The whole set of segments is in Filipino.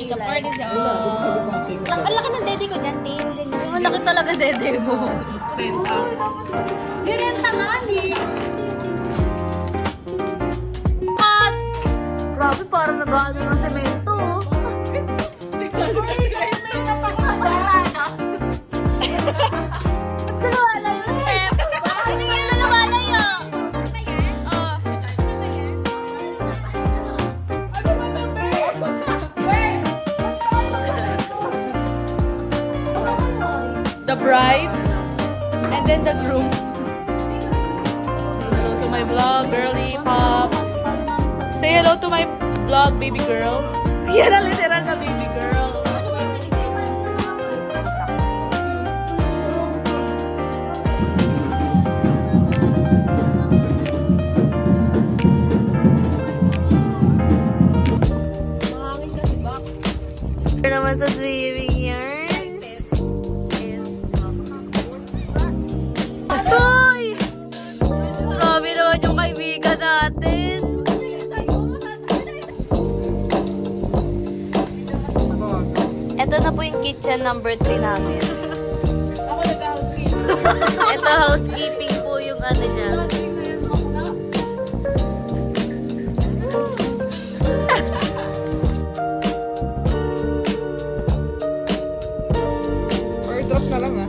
makeup artist. Ang laki ng dede ko dyan, Tim. Ang laki talaga dede mo. Direnta nga, ni. At, grabe, parang nag-ano ng semento. Ba't nawala yung step? Hindi yan nawala yun. Oh. The bride and then the groom. Say hello to my vlog, girly pop. Say hello to my vlog, baby girl. Yan ang literal na baby girl. Here naman sa swimming yarn. Hoy! Grabe naman yung kaibigan natin. Ito na po yung kitchen number 3 namin. Ako nag-housekeep. Ito housekeeping po yung ano niya. Airdrop na lang ah.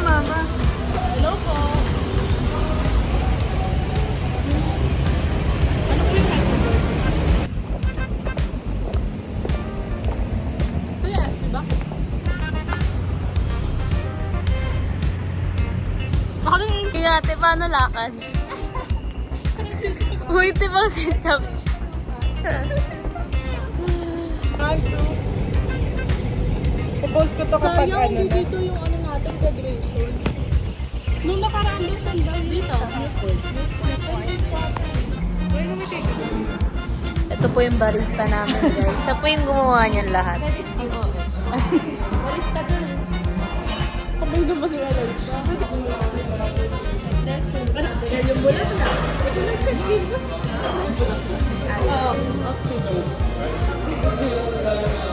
Mama. Hello po. Ano po yung microphone? So yes, diba? Ako din. Kaya ate, paano lakad? Uy, tibang si Chap. Post ko to kapag Sayang, ano hindi na. dito yung ano natin, graduation. Nung nakaraan yung sandal dito. Ito po yung barista namin, guys. Siya po yung gumawa niyan lahat. Barista dun. Kapag naman yung alalita. Yan yung bulat na. Ito lang check-in. Oh, okay.